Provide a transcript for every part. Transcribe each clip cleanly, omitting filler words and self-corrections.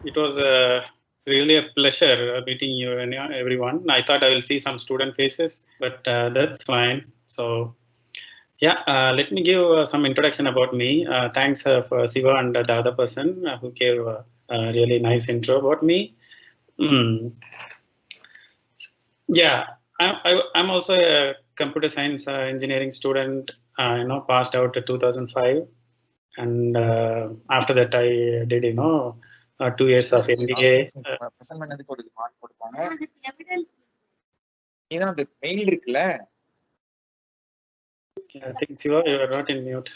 It was really a pleasure meeting you and everyone. I thought I will see some student faces, but that's fine. So yeah, let me give some introduction about me. Thanks for Siva and the other person who gave a really nice intro about me. Yeah, I'm also a computer science engineering student. Passed out in 2005, and after that I did 2 years of MBA. I think Siva, you are not in mute.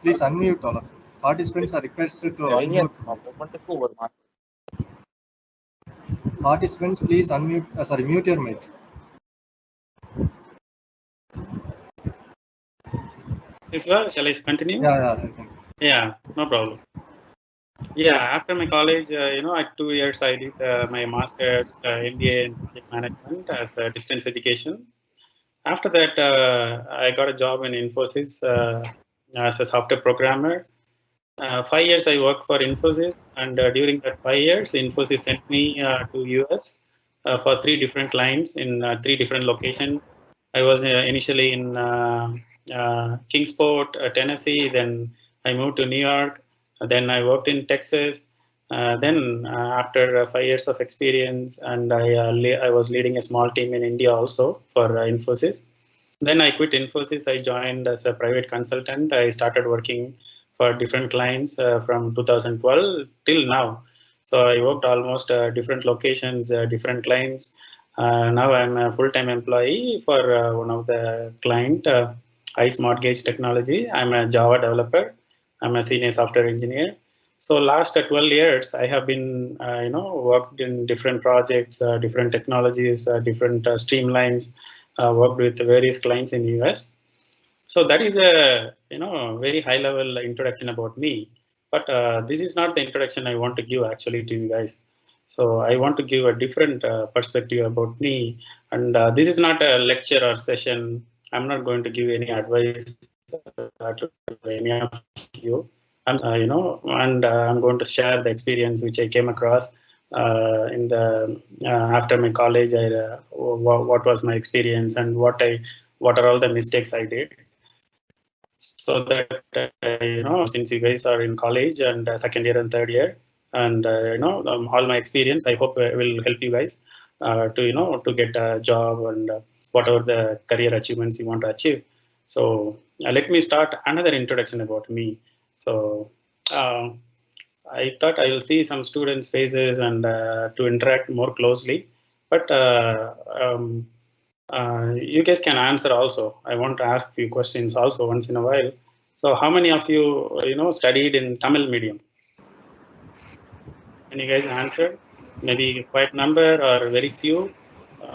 Please unmute all of you. Participants are requested to unmute. Participants, please unmute. Mute your mic. Siva, shall I continue? Yeah, no problem. Yeah, after my college, at 2 years I did my master's MBA in project management as a distance education. After that, I got a job in Infosys as a software programmer. 5 years I worked for Infosys, and during that 5 years, Infosys sent me to US for 3 different clients in 3 different locations. I was initially in Kingsport, Tennessee. Then I moved to New York. Then I worked in Texas. Then after 5 years of experience, and I was leading a small team in India also for Infosys. Then I quit Infosys. I joined as a private consultant. I started working for different clients from 2012 till now. So I worked almost different locations, different clients. Now I'm a full-time employee for one of the client, ICE Mortgage Technology. I'm a Java developer. I'm a senior software engineer. So last 12 years, I have been, worked in different projects, different technologies, different streamlines, worked with various clients in US. So that is a very high level introduction about me. But this is not the introduction I want to give actually to you guys. So I want to give a different perspective about me. And this is not a lecture or session. I'm not going to give any advice to any of you. I'm, I'm going to share the experience which I came across in the after my college. What was my experience and what are all the mistakes I did. So that since you guys are in college and second year and third year, and all my experience, I hope will help you guys to get a job and whatever the career achievements you want to achieve. So let me start another introduction about me. So I thought I will see some students' faces and to interact more closely, but you guys can answer also. I want to ask few questions also once in a while. So how many of you, studied in Tamil medium? Can you guys answer? Maybe quite number or very few,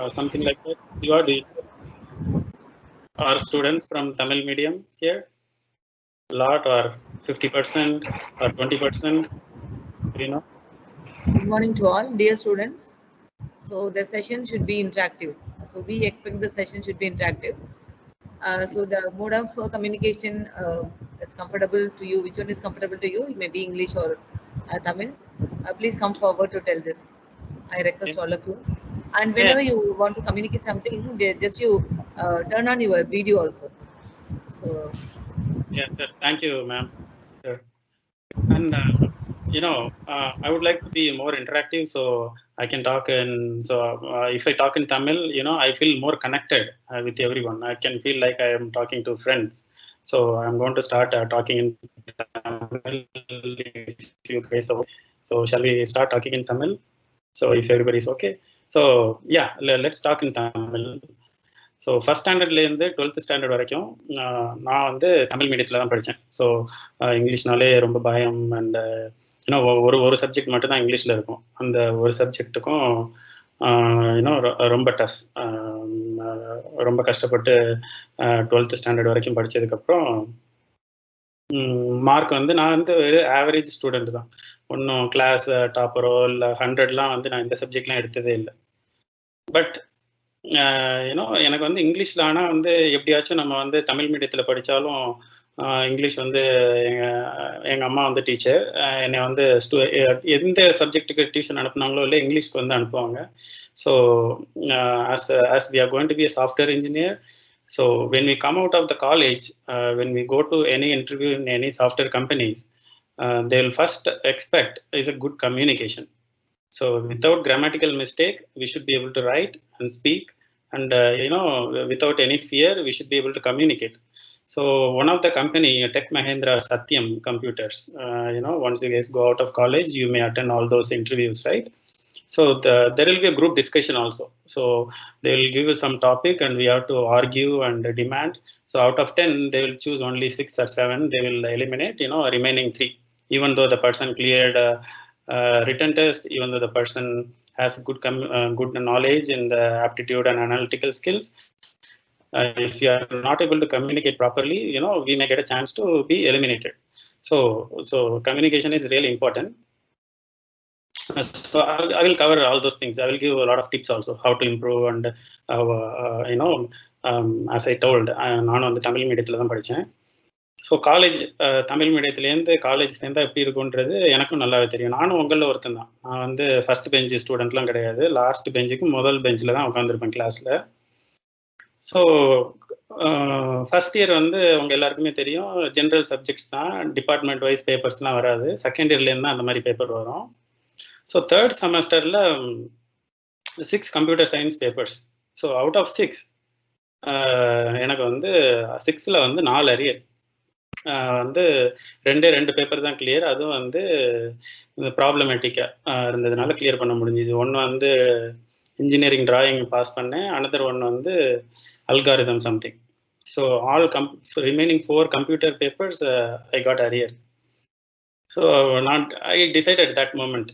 something like that. Siva, do you are students from Tamil medium here? A lot or 50% or 20%? Good morning to all, dear students. So the session should be interactive. So we expect the session should be interactive. So the mode of communication is comfortable to you. Which one is comfortable to you? It may be English or Tamil. Please come forward to tell this. I request all of you. And whenever you want to communicate something, just you turn on your video also. So. Yeah, sir. Thank you, ma'am. Sure. And I would like to be more interactive, so I can talk in. So if I talk in Tamil, I feel more connected with everyone. I can feel like I am talking to friends. So I'm going to start talking in Tamil. If you guys are, so shall we start talking in Tamil? So if everybody is okay, so yeah, let's talk in Tamil. So first ஸ்டாண்டர்ட்லேருந்து 12th standard வரைக்கும் நான் வந்து தமிழ் மீடியத்தில் தான் படித்தேன். So இங்கிலீஷ்னாலே ரொம்ப பயம் and ஒரு சப்ஜெக்ட் மட்டும்தான் இங்கிலீஷில் இருக்கும். அந்த ஒரு சப்ஜெக்ட்டுக்கும் ரொம்ப டஃப், ரொம்ப கஷ்டப்பட்டு 12th ஸ்டாண்டர்ட் வரைக்கும் படித்ததுக்கப்புறம் மார்க் வந்து நான் வந்து ஒரு ஆவரேஜ் ஸ்டூடெண்ட் தான். ஒன்றும் கிளாஸ் டாப்பரோ இல்லை 100லாம் வந்து நான் இந்த சப்ஜெக்ட்லாம் எடுத்ததே இல்லை. பட் எனக்கு வந்து இங்கிலீஷில் ஆனால் வந்து எப்படியாச்சும் நம்ம வந்து தமிழ் மீடியத்தில் படித்தாலும் இங்கிலீஷ் வந்து எங்கள் அம்மா வந்து டீச்சர், என்னை வந்து எந்த சப்ஜெக்ட்டுக்கு டியூஷன் அனுப்புனாங்களோ இல்லை இங்கிலீஷ்க்கு வந்து அனுப்புவாங்க. So as we are going to be a software engineer, so when we come out of the college, when we go to any interview in any software companies, they will first expect is a good communication. So without grammatical mistake, we should be able to write and speak, and without any fear, we should be able to communicate. So one of the company, Tech Mahindra Satyam Computers, once you guys go out of college, you may attend all those interviews, right? So there will be a group discussion also. So they will give you some topic and we have to argue and demand. So out of 10, they will choose only 6 or 7. They will eliminate, remaining 3. Even though the person cleared written test, even though the person has good knowledge in the aptitude and analytical skills, if you are not able to communicate properly, we may get a chance to be eliminated. So communication is really important. So I will cover all those things. I will give a lot of tips also how to improve, and as I told, நானும் வந்து தமிழ் மீடியத்தில் தான் படித்தேன். So college Tamil மீடியத்துலேருந்து college சேர்ந்தால் எப்படி இருக்குன்றது எனக்கும் நல்லாவே தெரியும். நானும் உங்களில் ஒருத்தன் தான். நான் வந்து ஃபர்ஸ்ட் பெஞ்சு ஸ்டூடெண்ட்லாம் கிடையாது. லாஸ்ட் பெஞ்சுக்கு முதல் பெஞ்சில் தான் உட்காந்துருப்பேன் கிளாஸில். ஸோ ஃபர்ஸ்ட் இயர் வந்து உங்கள் எல்லாருக்குமே தெரியும், ஜென்ரல் சப்ஜெக்ட்ஸ் தான், டிபார்ட்மெண்ட் வைஸ் பேப்பர்ஸ்லாம் வராது. செகண்ட் இயர்லேருந்து தான் அந்த மாதிரி பேப்பர் வரும். ஸோ தேர்ட் செமஸ்டரில் 6 computer science papers. So out of 6 எனக்கு வந்து 6ல் வந்து 4 அரியர். வந்து 2 பேப்பர் தான் கிளியர். அதுவும் வந்து ப்ராப்ளமேட்டிக்காக இருந்ததுனால கிளியர் பண்ண முடிஞ்சுது. ஒன்று வந்து இன்ஜினியரிங் டிராயிங் பாஸ் பண்ணேன், அனதர் ஒன் வந்து algorithm something. So all remaining 4 computer papers I got arrear. So I decided at that moment,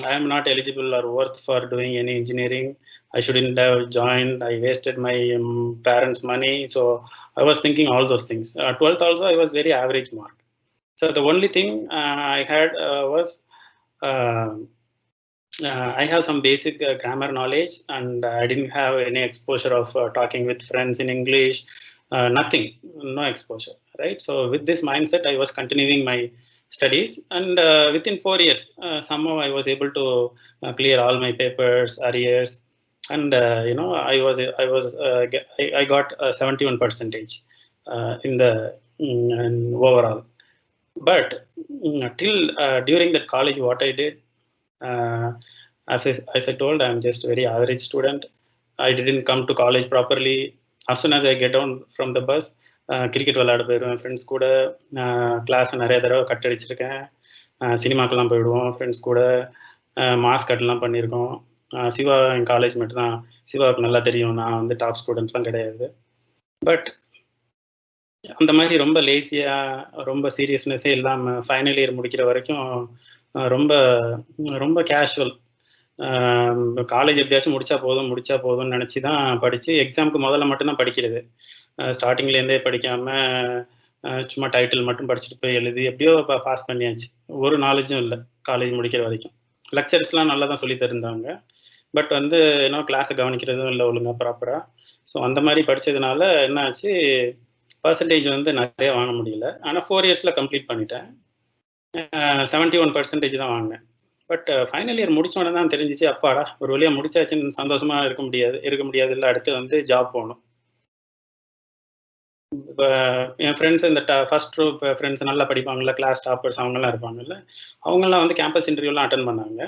I am not eligible or worth for doing any engineering. I shouldn't have joined. I wasted my parents' money. So I was thinking all those things. 12th also, I was very average mark. So the only thing I had was I have some basic grammar knowledge, and I didn't have any exposure of talking with friends in English. Nothing, no exposure, right? So with this mindset, I was continuing my studies, and within 4 years, somehow I was able to clear all my papers, arrears, and I got 71% in the overall. But till during that college, what I did, as I told, I'm just a very average student. I didn't come to college properly. As soon as I get down from the bus, cricket விளையாட போயிடுவேன் friends கூட, class நிறைய தடவை cut அடிச்சிருக்கேன், சினிமாக்கெல்லாம் போயிடுவோம் friends கூட, mass கட்லாம் பண்ணியிருக்கோம். சிவா என் college மட்டும்தான், சிவாவுக்கு நல்லா தெரியும், நான் வந்து டாப் ஸ்டூடெண்ட்ஸ்லாம் கிடையாது. பட் அந்த மாதிரி ரொம்ப லேசியாக, ரொம்ப சீரியஸ்னஸே இல்லாமல் ஃபைனல் இயர் முடிக்கிற வரைக்கும் ரொம்ப ரொம்ப கேஷுவல். காலேஜ் எப்படியாச்சும் முடிச்சா போதும்னு நினச்சி தான் படித்து, எக்ஸாமுக்கு முதல்ல மட்டும்தான் படிக்கிறது. ஸ்டார்டிங்லேருந்தே படிக்காமல் சும்மா டைட்டில் மட்டும் படிச்சுட்டு போய் எழுதி எப்படியோ பாஸ் பண்ணியாச்சு. ஒரு நாலேஜும் இல்லை காலேஜ் முடிக்கிற வரைக்கும். லெக்சர்ஸ்லாம் நல்லா தான் சொல்லி தருந்தாங்க, பட் வந்து கிளாஸை கவனிக்கிறதும் இல்லை ஒழுங்காக ப்ராப்பராக. ஸோ அந்த மாதிரி படித்ததுனால என்ன ஆச்சு, பர்சன்டேஜ் வந்து நிறைய வாங்க முடியல. ஆனால் 4 இயர்ஸில் கம்ப்ளீட் பண்ணிட்டேன். 71% தான் வாங்கினேன். பட் ஃபைனல் இயர் முடிச்சோடனே தான் தெரிஞ்சிச்சு, அப்பாடா ஒரு வழியாக முடிச்சாச்சுன்னு சந்தோஷமாக இருக்க முடியாது இல்லை, அடுத்து வந்து ஜாப் போகணும். இப்போ என் ஃப்ரெண்ட்ஸ், இந்த ஃபர்ஸ்ட் குரூப் ஃப்ரெண்ட்ஸ் நல்லா படிப்பாங்கள்ல, கிளாஸ் டாப்பர்ஸ் அவங்கெல்லாம் இருப்பாங்கல்ல, அவங்கெல்லாம் வந்து கேம்பஸ் இன்டர்வியூலாம் அட்டன் பண்ணாங்க.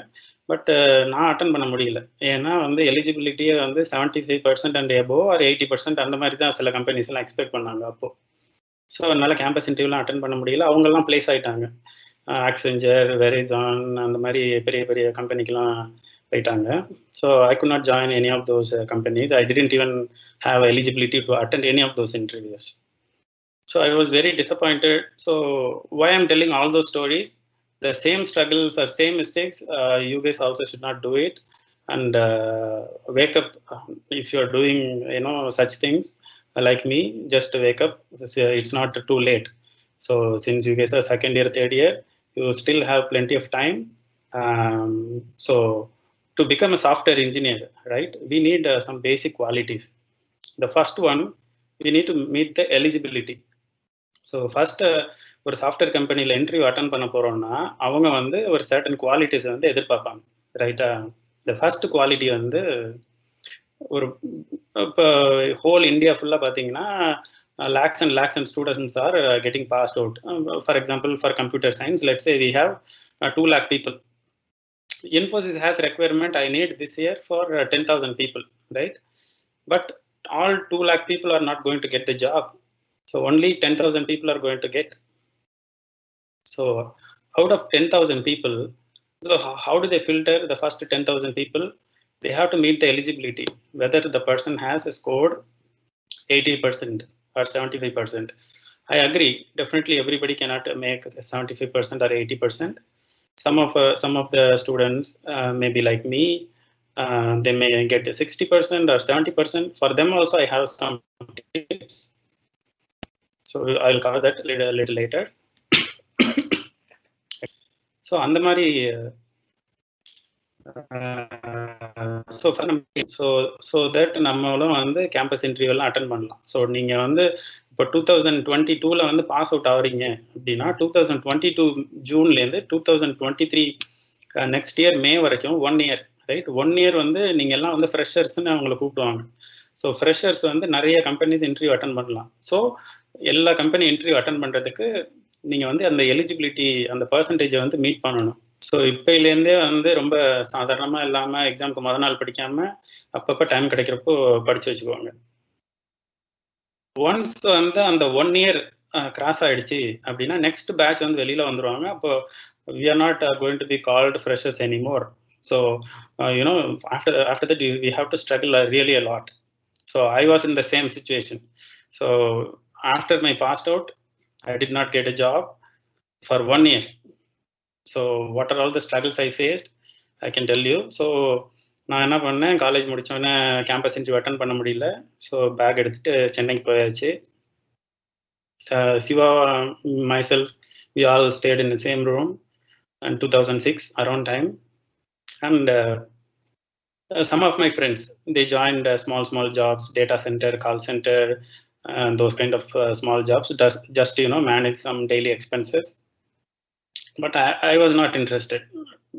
பட் நான் அட்டன் பண்ண முடியல. ஏன்னா வந்து எலிஜிபிலிட்டியே வந்து 75% அண்ட் எபோவ் ஆர் 80% அந்த மாதிரி தான் சில கம்பெனிஸ்லாம் எக்ஸ்பெக்ட் பண்ணாங்க அப்போது. ஸோ அதனால் கேம்பஸ் இன்டர்வியூலாம் அட்டன் பண்ண முடியல. அவங்கெல்லாம் பிளேஸ் ஆகிட்டாங்க. ஆக்செஞ்சர், வெரிசான் அந்த மாதிரி பெரிய பெரிய கம்பெனிக்கெலாம் போயிட்டாங்க. So I could not join any of those companies. I didn't even have eligibility to attend any of those interviews. So I was very disappointed. So why I'm telling all those stories, the same struggles or same mistakes, you guys also should not do it. And wake up if you're doing such things like me, just wake up. It's not too late. So since you guys are second year, third year, you still have plenty of time. So to become a software engineer, right, we need some basic qualities. The first one, we need to meet the eligibility. So first ஒரு software கம்பெனியில் interview attend பண்ண போகிறோம்னா அவங்க வந்து ஒரு certain குவாலிட்டிஸை வந்து எதிர்பார்ப்பாங்க, ரைட்டா. இந்த ஃபர்ஸ்ட் குவாலிட்டி வந்து ஒரு இப்போ ஹோல் இந்தியா ஃபுல்லாக பார்த்தீங்கன்னா lakhs and lakhs and students are getting passed out. For example, for computer science, let's say we have 2 lakh people. Infosys has requirement, I need this year for 10,000 people, right? But all 2 lakh people are not going to get the job. So only 10,000 people are going to get. So out of 10,000 people, so how do they filter the first 10,000 people? They have to meet the eligibility, whether the person has scored 80% or 75%. I agree. Definitely, everybody cannot make 75% or 80%. Some of the students may be like me. They may get 60% or 70%. For them also, I have some tips. So I'll cover that a little later. So அந்த மாதிரி so that நம்மளும் வந்து campus இன்டர்வியூலாம் attend பண்ணலாம். So நீங்கள் வந்து இப்போ 2022 வந்து pass out ஆகிறீங்க அப்படின்னா 2022 ஜூன்லேருந்து 2023 நெக்ஸ்ட் இயர் மே வரைக்கும் 1 இயர், ரைட். 1 இயர் வந்து நீங்கள் எல்லாம் வந்து ஃப்ரெஷர்ஸ்ன்னு அவங்களை கூப்பிடுவாங்க. ஸோ ஃப்ரெஷர்ஸ் வந்து நிறைய கம்பெனிஸ் இன்டர்வியூ அட்டன் பண்ணலாம். ஸோ எல்லா கம்பெனி இன்டர்வியூ அட்டன் பண்ணுறதுக்கு நீங்கள் வந்து அந்த எலிஜிபிலிட்டி அந்த பர்சன்டேஜை வந்து மீட் பண்ணணும். ஸோ இப்போலேருந்தே வந்து ரொம்ப சாதாரணமாக இல்லாமல் எக்ஸாமுக்கு மொதல் நாள் படிக்காமல் அப்பப்போ டைம் கிடைக்கிறப்போ படித்து வச்சுக்குவாங்க. ஒன்ஸ் வந்து அந்த 1 இயர் கிராஸ் ஆகிடுச்சு அப்படின்னா நெக்ஸ்ட் பேட்ச் வந்து வெளியில் வந்துடுவாங்க. அப்போ we are not going to be called freshers anymore. So after that we have to struggle really a lot. So I was in the same situation. So after my passed out, I did not get a job for 1 year. So what are all the struggles I faced? I can tell you. So நான் என்ன பண்ணேன், college முடித்தோடனே campus interview attend பண்ண முடியல. So back எடுத்துகிட்டு சென்னைக்கு போயாச்சு. Siva, myself, we all stayed in the same room in 2006 around time. And some of my friends, they joined small jobs, data center, call center, and those kind of small jobs, just manage some daily expenses. But I was not interested,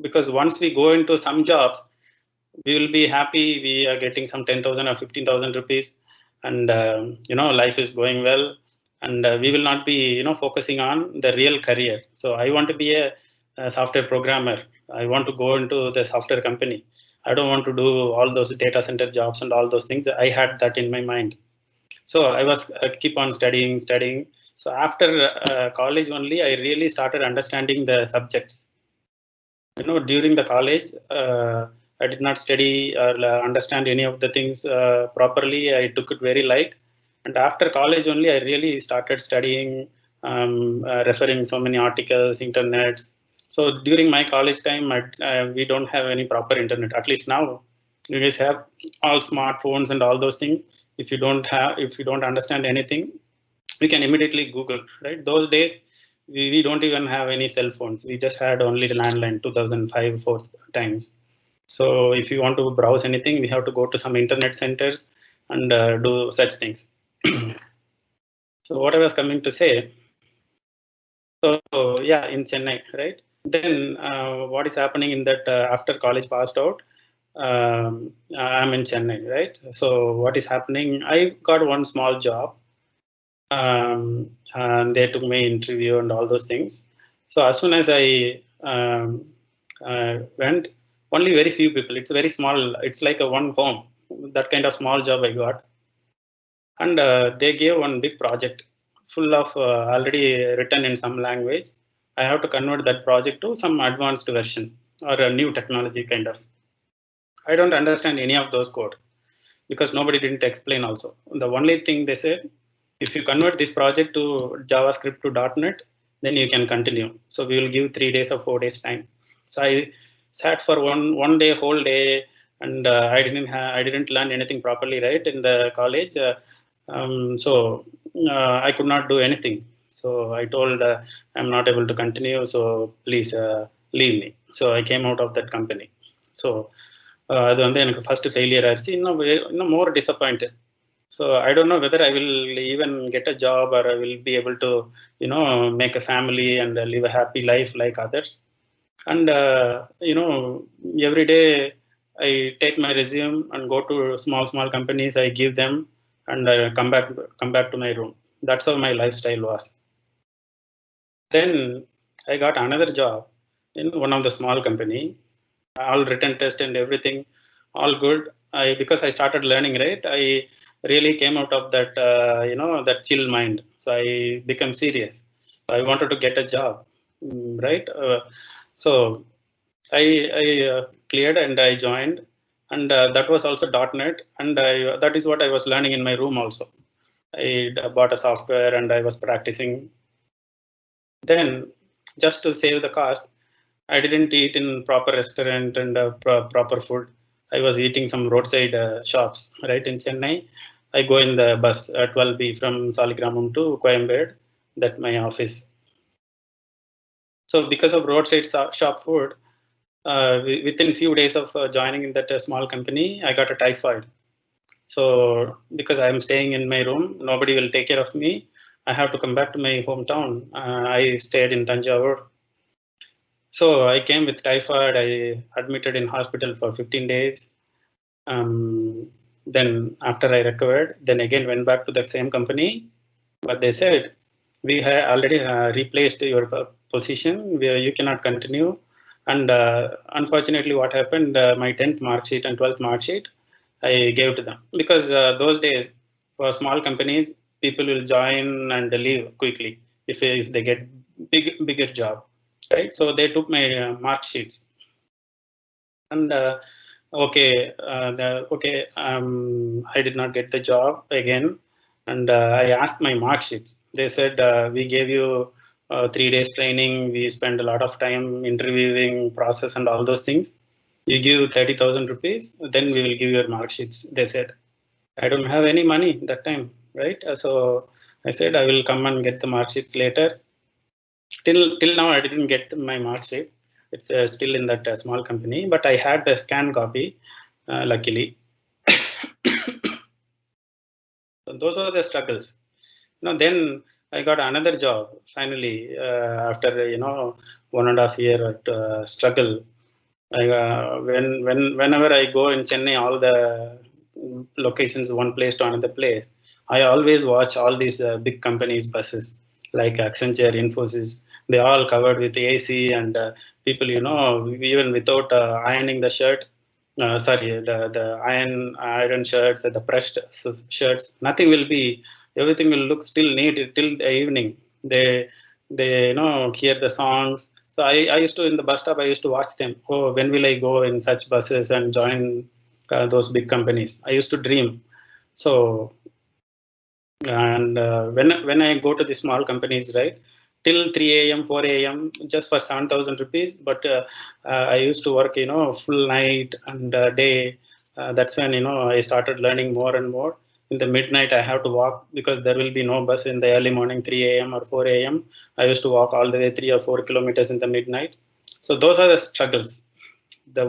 because once we go into some jobs, we will be happy we are getting some 10,000 or 15,000 rupees, and life is going well, and we will not be focusing on the real career. So I want to be a software programmer. I want to go into the software company. I don't want to do all those data center jobs and all those things. I had that in my mind. So I was keep on studying. So after college only, I really started understanding the subjects. During the college, I did not study or understand any of the things properly. I took it very light. And after college only, I really started studying, referring so many articles, internets. So during my college time, we don't have any proper internet. At least now, you guys have all smartphones and all those things. If you don't understand anything, we can immediately Google, right? Those days, we don't even have any cell phones. We just had only the landline, 2005-4 times. So if you want to browse anything, we have to go to some internet centers and do such things. So what I was coming to say, so yeah, in Chennai, right? Then what is happening in that after college passed out, I'm in Chennai, right? So what is happening? I got one small job. And they took my interview and all those things. So as soon as I went, only very few people. It's very small. It's like a one home. That kind of small job I got. And they gave one big project full of already written in some language. I have to convert that project to some advanced version or a new technology kind of. I don't understand any of those code because nobody didn't explain also. The only thing they said, if you convert this project to JavaScript to .NET, then you can continue. So we will give 3 days or 4 days time. So I sat for one day, whole day, and I didn't learn anything properly, right, in the college. So I could not do anything. So I told I'm not able to continue. So please leave me. So I came out of that company. So அது வந்து எனக்கு first failure ஆயிடுச்சு. இன்னும் more disappointed. So I don't know whether I will even get a job or I will be able to, make a family and live a happy life like others. And every day I take my resume and go to small companies. I give them and come back to my room. That's how my lifestyle was. Then I got another job in one of the small company. All written test and everything, all good. Because I started learning, right, I really came out of that that chill mind. So I became serious. I wanted to get a job, right. So I cleared and I joined, and that was also .NET, and that is what I was learning in my room also. I bought a software and I was practicing. Then, just to save the cost, I didn't eat in proper restaurant and proper food. I was eating some roadside shops right in Chennai. I go in the bus 12B from Saligramam to Coimbatore, that my office. So because of roadside shop food, within few days of joining in that small company, I got a typhoid. So because I am staying in my room, nobody will take care of me. I have to come back to my hometown. I stayed in Tanjavur. So I came with typhoid. I admitted in hospital for 15 days. Then after I recovered, then again went back to the same company. But they said, we have already replaced your position, where you cannot continue. And unfortunately, what happened, my 10th mark sheet and 12th mark sheet, I gave to them. Because those days, for small companies, people will join and leave quickly if they get bigger job. Right, so they took my mark sheets, and I did not get the job again, and I asked my mark sheets. They said, we gave you 3 days training, we spent a lot of time interviewing process and all those things. You give 30,000 rupees, then we will give your mark sheets. They said, I don't have any money that time, right? So I said, I will come and get the mark sheets later. Till now I didn't get my mark sheet. It's still in that small company, but I had the scan copy, luckily. So those are the struggles. Then I got another job finally, after 1.5 year struggle. Whenever I go in Chennai, all the locations, one place to another place, I always watch all these big companies buses like Accenture, Infosys. They all covered with AC, and people, even without ironing the shirt, the iron shirts, the pressed shirts, nothing will be, everything will look still neat till the evening. They hear the songs. So I used to, in the bus stop, I used to watch them. Oh, when will I go in such buses and join those big companies? I used to dream. So, and when I go to the small companies, right, till 3 a.m., 4 a.m., just for 7,000 rupees. But I used to work, full night and day. That's when, I started learning more and more. In the midnight, I have to walk because there will be no bus in the early morning, 3 a.m. or 4 a.m. I used to walk all the way 3 or 4 kilometers in the midnight. So those are the struggles. The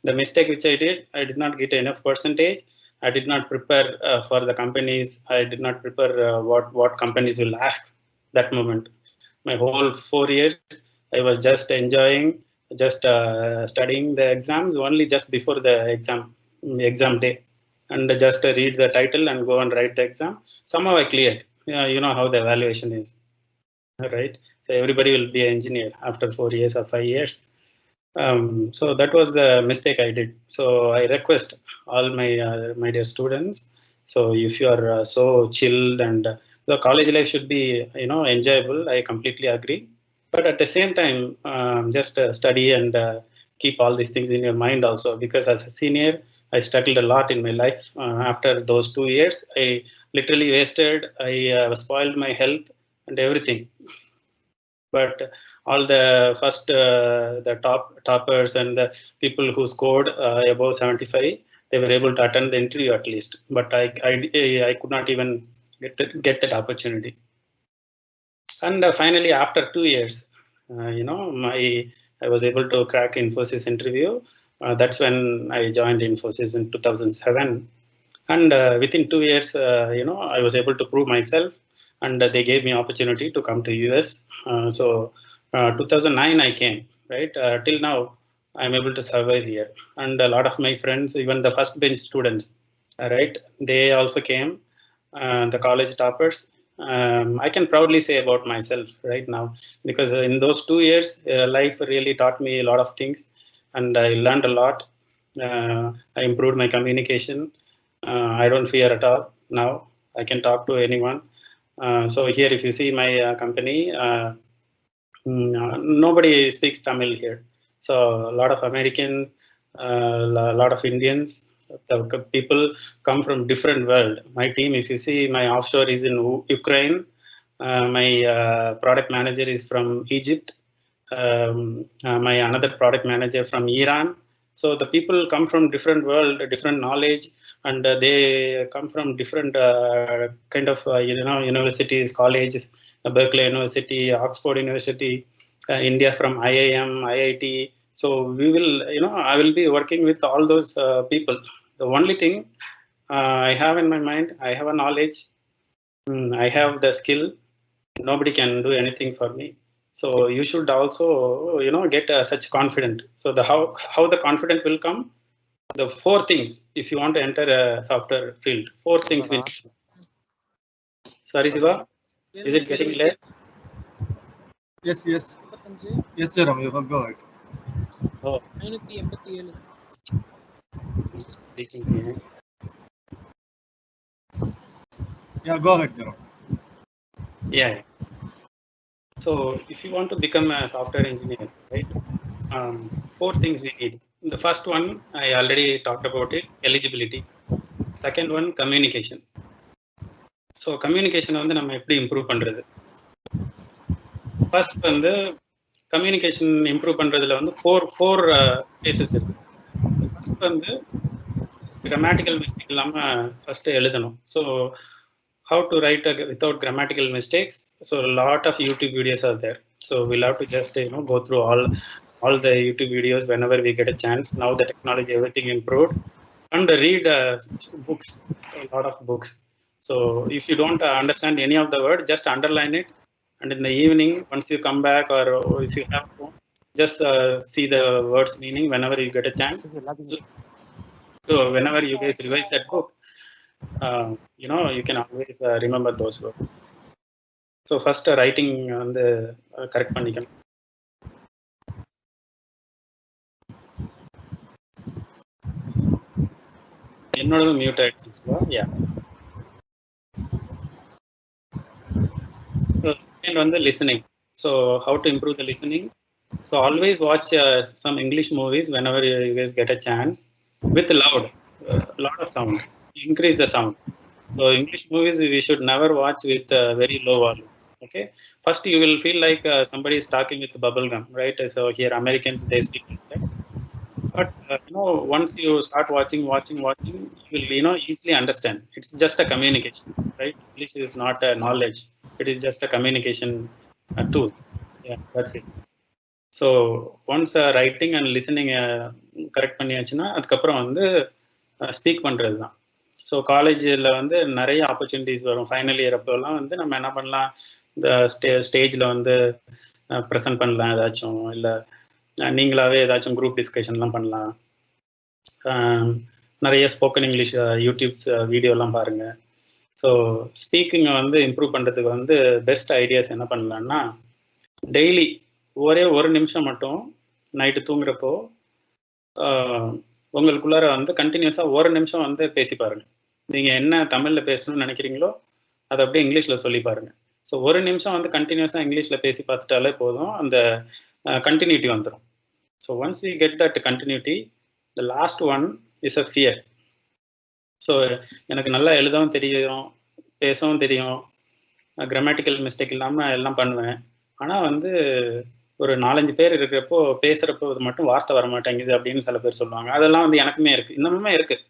mistake which I did not get enough percentage. I did not prepare for the companies. I did not prepare what companies will ask that moment. My whole 4 years, I was just enjoying, just studying the exams only just before the exam day, and just read the title and go and write the exam. Somehow I cleared. You know how the evaluation is, right? So everybody will be an engineer after 4 years or 5 years. So that was the mistake I did. So I request all my dear students. So if you are so chilled, and the college life should be enjoyable, I completely agree. But at the same time, just study and keep all these things in your mind also. Because as a senior, I struggled a lot in my life. After those 2 years, I literally wasted. I spoiled my health and everything. But all the first the toppers and the people who scored above 75, they were able to attend the interview at least. But I could not even get that opportunity. And finally, after 2 years, I was able to crack Infosys interview. That's when I joined Infosys in 2007. And within 2 years, I was able to prove myself, and they gave me opportunity to come to US. So 2009 I came, right? Till now, I'm able to survive here. And a lot of my friends, even the first bench students, right? They also came, the college toppers. I can proudly say about myself right now, because in those 2 years, life really taught me a lot of things, and I learned a lot. I improved my communication. I don't fear at all now. I can talk to anyone. So here, if you see my company, nobody speaks Tamil here. So a lot of Americans, a lot of Indians, the people come from different world. My team, if you see, my offshore is in Ukraine. My product manager is from Egypt. My another product manager from Iran. So the people come from different world, different knowledge, and they come from different kind of universities, colleges, Berkeley University, Oxford University, India from IIM, IIT. So we will, I will be working with all those people. The only thing I have in my mind, I have a knowledge, I have the skill. Nobody can do anything for me. So you should also, get such confident. So the how the confident will come. The 4 things, if you want to enter a software field, 4 things will. Sorry, Siva, is it getting late? Yes, yes. Yes, Jerome, you can go ahead. Oh, speaking behind. Yeah, go ahead, Jerome. Yeah. So if you want to become a software engineer, right? 4 things we need. The first one, I already talked about it, eligibility. Second one, communication. So கம்யூனிகேஷனை வந்து நம்ம எப்படி improve பண்ணுறது? First வந்து communication improve பண்ணுறதுல வந்து four bases இருக்கு. First வந்து கிராமட்டிக்கல் மிஸ்டேக் இல்லாமல் ஃபர்ஸ்ட் எழுதணும். So how to write without grammatical mistakes. So a lot of YouTube videos are there. So we'll have to just go through all the YouTube videos whenever we get a chance. Now the technology, everything improved, and read books, a lot of books. So if you don't understand any of the word, just underline it, and in the evening, once you come back, or if you have to, just see the words meaning whenever you get a chance. So whenever you guys revise that book, you can always remember those words. So first writing வந்து correct பண்ணிக்கணும். என்னோட mute ஆயிடுச்சுங்களா? யா. So second வந்து listening. So how to improve the listening? So always watch some English movies whenever you guys get a chance with loud, lot of sound. Increase the sound. So English movies we should never watch with very low volume. Okay. First you will feel like somebody is talking with bubble gum, right? So here Americans they speak like that. But once you start watching, you will easily understand. It's just a communication, right? English is not a knowledge. It is just a communication tool. Yeah, that's it. So once writing and listening correct பண்ணியாச்சுன்னா அதுக்கப்புறம் வந்து speak பண்ணுறது தான். So காலேஜில் வந்து நிறைய opportunities வரும். Final year அப்போலாம் வந்து நம்ம என்ன பண்ணலாம், இந்த ஸ்டேஜில் வந்து ப்ரெசென்ட் பண்ணலாம் ஏதாச்சும், இல்லை நீங்களாவே ஏதாச்சும் குரூப் டிஸ்கஷன்லாம் பண்ணலாம். நிறைய ஸ்போக்கன் இங்கிலீஷ் யூடியூப்ஸ் வீடியோலாம் பாருங்கள். ஸோ ஸ்பீக்கிங்கை வந்து இம்ப்ரூவ் பண்ணுறதுக்கு வந்து பெஸ்ட் ஐடியாஸ் என்ன பண்ணலான்னா, டெய்லி ஒரே 1 நிமிஷம் மட்டும் நைட்டு தூங்குறப்போ உங்களுக்குள்ளார வந்து கண்டினியூஸாக 1 நிமிஷம் வந்து பேசி பாருங்கள். நீங்கள் என்ன தமிழில் பேசணும்னு நினைக்கிறீங்களோ அதை அப்படியே இங்கிலீஷில் சொல்லி பாருங்கள். ஸோ 1 நிமிஷம் வந்து கண்டினியூஸாக இங்கிலீஷில் பேசி பார்த்துட்டாலே போதும், அந்த கண்டினியூட்டி வந்துடும். So once you get that continuity, the last one is a fear. So எனக்கு நல்லா எழுதவும் தெரியும், பேசவும் தெரியும், கிராமட்டிக்கல் மிஸ்டேக் இல்லாமல் எல்லாம் பண்ணுவேன். ஆனால் வந்து ஒரு 4-5 பேர் இருக்கிறப்போ பேசுகிறப்போ இது மட்டும் வார்த்தை வர மாட்டேங்குது அப்படின்னு சில பேர் சொல்லுவாங்க. அதெல்லாம் வந்து எனக்குமே இருக்குது, இன்னமுமே இருக்குது.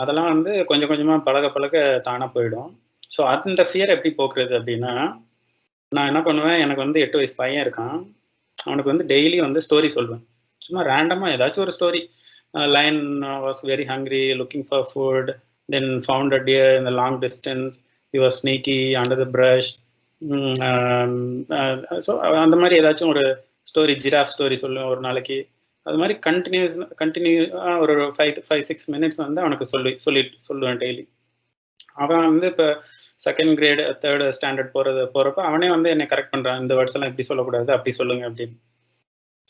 அதெல்லாம் வந்து கொஞ்சம் கொஞ்சமாக பழக தானாக போயிடும். ஸோ அந்த ஃபியர் எப்படி போக்குறது அப்படின்னா, நான் என்ன பண்ணுவேன், எனக்கு வந்து 8 வயசு பையன் இருக்கான். அவனுக்கு வந்து டெய்லி வந்து ஸ்டோரி சொல்வேன். சும்மா ரேண்டமாக ஏதாச்சும் ஒரு story. Lion was very hungry, looking for food, then found a deer in the long distance. He was sneaky under the brush. So அந்த மாதிரி ஏதாச்சும் ஒரு ஸ்டோரி, ஜிராஃப் ஸ்டோரி சொல்லுவேன் ஒரு நாளைக்கு. அது மாதிரி கண்டினியூஸாக ஒரு 5-6 minutes வந்து அவனுக்கு சொல்லுவேன் டெய்லி. அவன் வந்து இப்போ 2nd grade 3rd standard போகிறப்ப அவனே வந்து என்னை கரெக்ட் பண்ணுறான், இந்த வேர்ட்ஸ் எல்லாம் இப்படி சொல்லக்கூடாது, அப்படி சொல்லுங்க அப்படின்னு.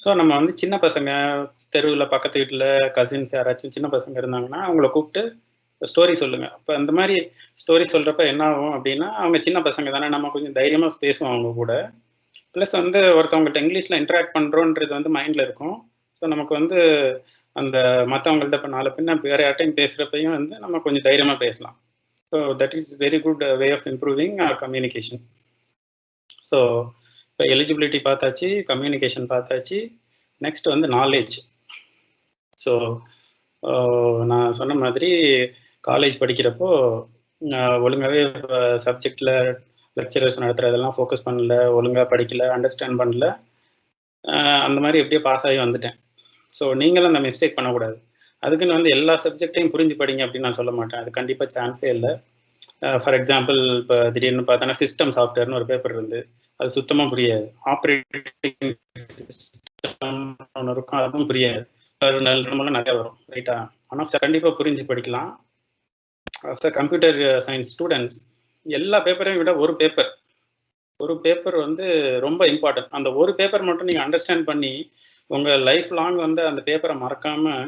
ஸோ நம்ம வந்து சின்ன பசங்க தெருவில் பக்கத்து வீட்டில் கசின்ஸ் யாராச்சும் சின்ன பசங்க இருந்தாங்கன்னா அவங்கள கூப்பிட்டு ஸ்டோரி சொல்லுங்க. அப்போ அந்த மாதிரி ஸ்டோரி சொல்கிறப்ப என்ன ஆகும் அப்படின்னா, அவங்க சின்ன பசங்க தானே, நம்ம கொஞ்சம் தைரியமாக பேசுவோம் அவங்க கூட. ப்ளஸ் வந்து ஒருத்தவங்கள்ட்ட இங்கிலீஷில் இன்ட்ராக்ட் பண்ணுறோன்றது வந்து மைண்டில் இருக்கும். ஸோ நமக்கு வந்து அந்த மற்றவங்கள்ட்ட இப்போ நாலு பின்ன வேறு யார்ட்டையும் பேசுகிறப்பையும் வந்து நம்ம கொஞ்சம் தைரியமாக பேசலாம். So that is very good way of improving communication. So இப்போ எலிஜிபிலிட்டி பார்த்தாச்சு, கம்யூனிகேஷன் பார்த்தாச்சு, நெக்ஸ்ட் வந்து நாலேஜ். ஸோ நான் சொன்ன மாதிரி காலேஜ் படிக்கிறப்போ ஒழுங்காகவே சப்ஜெக்டில் லெக்சரர்ஸ் நடத்துகிறதெல்லாம் ஃபோக்கஸ் பண்ணல, ஒழுங்காக படிக்கல, அண்டர்ஸ்டாண்ட் பண்ணல, அந்த மாதிரி எப்படியோ பாஸ் ஆகி வந்துட்டேன். ஸோ நீங்களும் அந்த மிஸ்டேக் பண்ணக்கூடாது. அதுக்குன்னு வந்து எல்லா சப்ஜெக்டையும் புரிஞ்சு படிங்க அப்படின்னு நான் சொல்ல மாட்டேன், அது கண்டிப்பாக சான்ஸே இல்லை. ஃபார் எக்ஸாம்பிள் இப்போ திடீர்னு பார்த்தோன்னா சிஸ்டம் சாஃப்ட்வேர்னு ஒரு பேப்பர் இருந்து அது சுத்தமாக புரியாது. ஆப்ரேட்டிங் சிஸ்டம் ஒன்று இருக்கும், அதுவும் புரியாது. நம்மளாம் நிறையா வரும், ரைட்டா? ஆனால் கண்டிப்பாக புரிஞ்சு படிக்கலாம். As a computer science students எல்லா பேப்பரையும் விட ஒரு பேப்பர் வந்து ரொம்ப இம்பார்ட்டன்ட். அந்த ஒரு பேப்பர் மட்டும் நீங்கள் அண்டர்ஸ்டாண்ட் பண்ணி உங்கள் லைஃப் லாங் வந்து அந்த பேப்பரை மறக்காமல்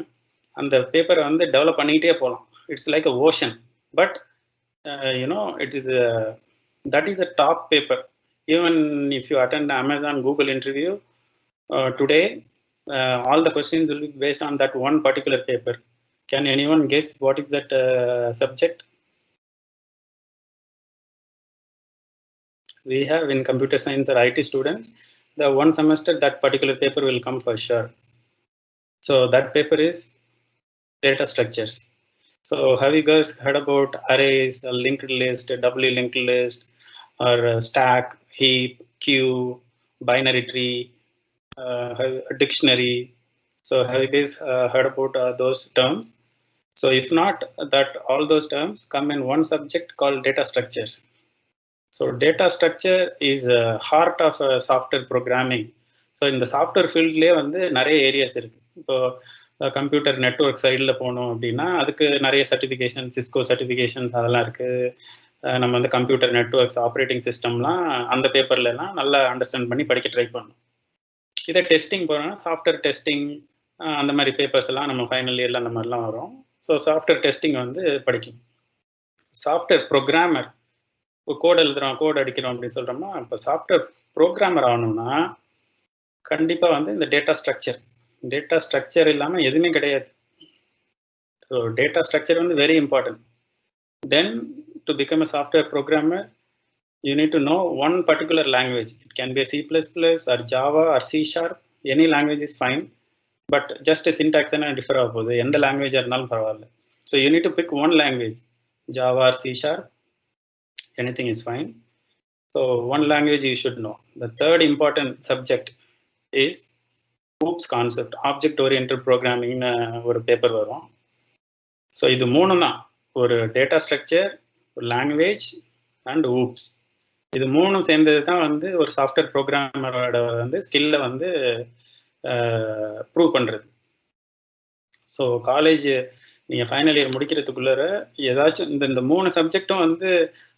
அந்த பேப்பரை வந்து டெவலப் பண்ணிக்கிட்டே போகலாம். It's like a ocean. But you know that is a top paper. Even if you attend Amazon, Google interview today, all the questions will be based on that one particular paper. Can anyone guess what is that subject? We have in computer science or IT students, the one semester that particular paper will come for sure. So that paper is data structures. So have you guys heard about arrays, a linked list, a doubly linked list, or stack, heap, queue, binary tree, a dictionary? So have you guys heard about those terms? So if not, that all those terms come in one subject called data structures. So data structure is a heart of software programming. So in the software field வந்து நிறைய areas இருக்கு. இப்போ computer network சைடில் போனோம் அப்படின்னா அதுக்கு நிறைய certification, Cisco certifications அதெல்லாம் இருக்குது. நம்ம வந்து கம்ப்யூட்டர் நெட்ஒர்க்ஸ், ஆப்ரேட்டிங் சிஸ்டம்லாம் அந்த பேப்பர்லலாம் நல்லா அண்டர்ஸ்டாண்ட் பண்ணி படிக்க ட்ரை பண்ணணும். இதை டெஸ்டிங் போகிறோம்னா சாஃப்ட்வேர் டெஸ்டிங் அந்த மாதிரி பேப்பர்ஸ் எல்லாம் நம்ம ஃபைனல் இயரில் அந்த மாதிரிலாம் வரும். ஸோ சாஃப்ட்வேர் டெஸ்டிங் வந்து படிக்கணும். சாஃப்ட்வேர் ப்ரோக்ராமர், கோட் எழுதுகிறோம், கோட் அடிக்கிறோம் அப்படின்னு சொல்கிறோம்னா, இப்போ சாஃப்ட்வேர் ப்ரோக்ராமர் ஆகணும்னா கண்டிப்பாக வந்து இந்த டேட்டா ஸ்ட்ரக்சர் இல்லாமல் எதுவுமே கிடையாது. ஸோ டேட்டா ஸ்ட்ரக்சர் வந்து very important. Then to become a software programmer you need to know one particular language. It can be a C++ or Java or C#. Any language is fine, but just a syntax and differ ஆகுது, எந்த language இருந்தாலும் பரவாயில்ல. So you need to pick one language, Java or C#, anything is fine. So one language you should know. The third important subject is OOPS concept, object oriented programming ஒரு paper வரும். So இது மூணு தான், ஒரு data structure, ஒரு language and OOPS. இது மூணும் சேர்ந்தது தான் வந்து ஒரு சாஃப்ட்வேர் ப்ரோக்ராமரோட வந்து ஸ்கில்லை வந்து ப்ரூவ் பண்ணுறது. ஸோ காலேஜ் நீங்கள் ஃபைனல் இயர் முடிக்கிறதுக்குள்ளார ஏதாச்சும் இந்த மூணு சப்ஜெக்டும் வந்து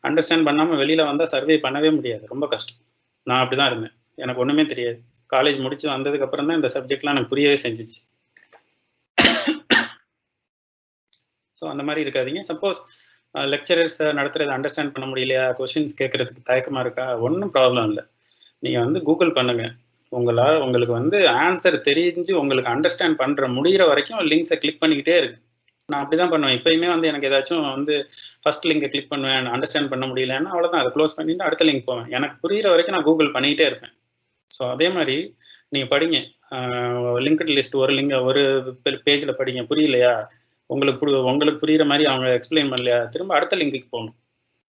அண்டர்ஸ்டாண்ட் பண்ணாமல் வெளியில் வந்தால் சர்வே பண்ணவே முடியாது, ரொம்ப கஷ்டம். நான் அப்படி தான் இருந்தேன், எனக்கு ஒன்றுமே தெரியாது. காலேஜ் முடிச்சு வந்ததுக்கப்புறம் தான் இந்த சப்ஜெக்ட்லாம் எனக்கு புரியவே செஞ்சிச்சு. ஸோ அந்த மாதிரி இருக்காதீங்க. சப்போஸ் லெக்சரர்ஸ் நடத்துறது அண்டர்ஸ்டாண்ட் பண்ண முடியலையா, கொஸ்டின்ஸ் கேட்கறதுக்கு தயக்கமாக இருக்கா, ஒன்றும் ப்ராப்ளம் இல்லை. நீங்கள் வந்து கூகுள் பண்ணுங்கள். உங்களுக்கு வந்து ஆன்சர் தெரிஞ்சு உங்களுக்கு அண்டர்ஸ்டாண்ட் பண்ணுற முடிகிற வரைக்கும் லிங்க்ஸை கிளிக் பண்ணிக்கிட்டே இருக்கு. நான் அப்படி தான் பண்ணுவேன். இப்போயுமே வந்து எனக்கு ஏதாச்சும் வந்து ஃபர்ஸ்ட் லிங்கை கிளிக் பண்ணுவேன், அண்டர்ஸ்டாண்ட் பண்ண முடியலன்னா அவ்வளோதான், அதை க்ளோஸ் பண்ணிட்டு அடுத்த லிங்க் போவேன். எனக்கு புரிகிற வரைக்கும் நான் கூகுள் பண்ணிக்கிட்டே இருப்பேன். ஸோ அதே மாதிரி நீங்கள் படிங்க. லிங்க்டு லிஸ்ட் ஒரு பேஜில் படிங்க. புரியலையா, உங்களுக்கு புரிகிற மாதிரி அவங்க எக்ஸ்பிளைன் பண்ணலையா, திரும்ப அடுத்த லிங்க்குக்கு போகணும்.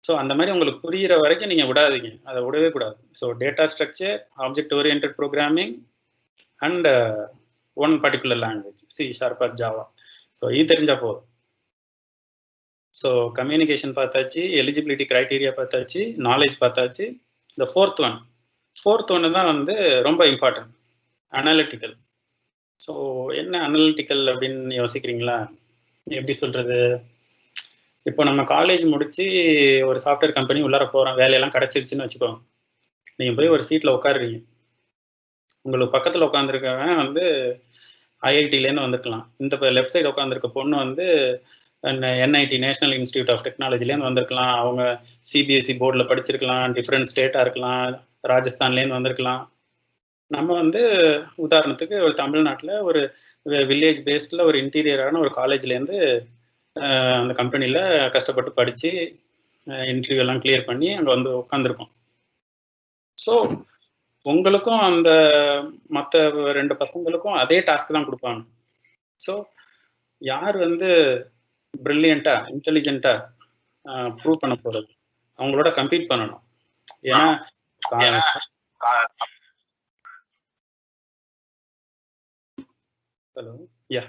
ஸோ அந்த மாதிரி உங்களுக்கு புரிகிற வரைக்கும் நீங்கள் விடாதீங்க, அதை விடவே கூடாது. So data structure, object oriented programming and one particular language, C# or Java. So இது தெரிஞ்சா போதும். ஸோ கம்யூனிகேஷன் பார்த்தாச்சு, எலிஜிபிலிட்டி க்ரைட்டீரியா பார்த்தாச்சு, நாலேஜ் பார்த்தாச்சு. இந்த ஃபோர்த் ஒன்று தான் வந்து ரொம்ப இம்பார்ட்டன்ட், அனாலிட்டிக்கல். ஸோ என்ன அனாலிட்டிக்கல் அப்படின்னு யோசிக்கிறீங்களா? எப்படி சொல்கிறது, இப்போ நம்ம காலேஜ் முடித்து ஒரு சாஃப்ட்வேர் கம்பெனி உள்ளார போகிறோம், வேலையெல்லாம் கிடச்சிருச்சுன்னு வச்சுக்கோங்க. நீங்கள் போய் ஒரு சீட்டில் உட்காருறீங்க, உங்களுக்கு பக்கத்தில் உட்காந்துருக்கவன் வந்து ஐஐடிலேருந்து வந்துருக்கலாம், இந்த லெஃப்ட் சைடு உட்காந்துருக்க பொண்ணு வந்து NIT நேஷனல் இன்ஸ்டியூட் ஆஃப் டெக்னாலஜிலேருந்து வந்திருக்கலாம், அவங்க CBSE போர்டில் படிச்சிருக்கலாம், டிஃப்ரெண்ட் ஸ்டேட்டாக இருக்கலாம், ராஜஸ்தான்லேருந்து வந்திருக்கலாம். நம்ம வந்து உதாரணத்துக்கு ஒரு தமிழ்நாட்டில் ஒரு வில்லேஜ் பேஸ்டில் ஒரு இன்டீரியரான ஒரு காலேஜ்லேருந்து அந்த கம்பெனியில் கஷ்டப்பட்டு படித்து இன்டர்வியூ எல்லாம் கிளியர் பண்ணி அங்கே வந்து உட்காந்துருக்கோம். ஸோ உங்களுக்கும் அந்த மற்ற 2 பசங்களுக்கும் அதே டாஸ்க் தான் கொடுப்பாங்க. ஸோ யார் வந்து பிரில்லியண்ட்டாக இன்டெலிஜென்ட்டாக ப்ரூவ் பண்ண போகிறது, அவங்களோட கம்பீட் பண்ணணும். ஏன்னா ஹலோ யா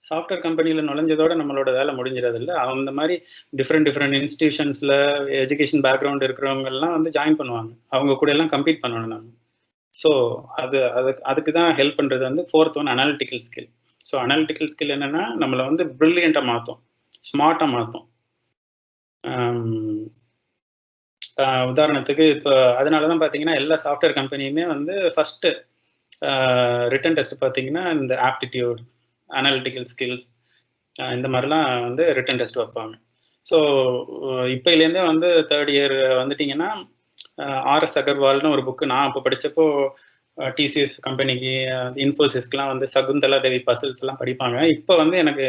சாஃப்ட்வேர் கம்பெனியில் நுழைஞ்சதோட நம்மளோட வேலை முடிஞ்சிடறது இல்லை. அந்த மாதிரி டிஃப்ரெண்ட் இன்ஸ்டிடியூஷன்ஸில் எஜுகேஷன் பேக்ரவுண்ட் இருக்கிறவங்கெல்லாம் வந்து ஜாயின் பண்ணுவாங்க, அவங்க கூட எல்லாம் கம்பீட் பண்ணணும் நம்ம. ஸோ அதுக்கு தான் ஹெல்ப் பண்ணுறது வந்து fourth one analytical skill. So analytical skill என்னென்னா நம்மளை வந்து ப்ரில்லியண்ட்டாக மாற்றும், ஸ்மார்ட்டாக மாற்றும். உதாரணத்துக்கு இப்போ அதனால தான் பார்த்தீங்கன்னா எல்லா சாஃப்ட்வேர் கம்பெனியுமே வந்து ஃபஸ்ட்டு ரிட்டன் டெஸ்ட் பார்த்தீங்கன்னா இந்த ஆப்டிடியூட், அனாலிட்டிக்கல் ஸ்கில்ஸ், இந்த மாதிரிலாம் வந்து ரிட்டன் டெஸ்ட் வைப்பாங்க. ஸோ இப்போலேருந்தே வந்து 3rd year வந்துட்டிங்கன்னா RS அகர்வால்னு ஒரு புக்கு, நான் அப்போ படித்தப்போ TCS கம்பெனிக்கு இன்ஃபோசிஸ்க்கெலாம் வந்து சகுந்தலா தேவி பசில்ஸ்லாம் படிப்பாங்க. இப்போ வந்து எனக்கு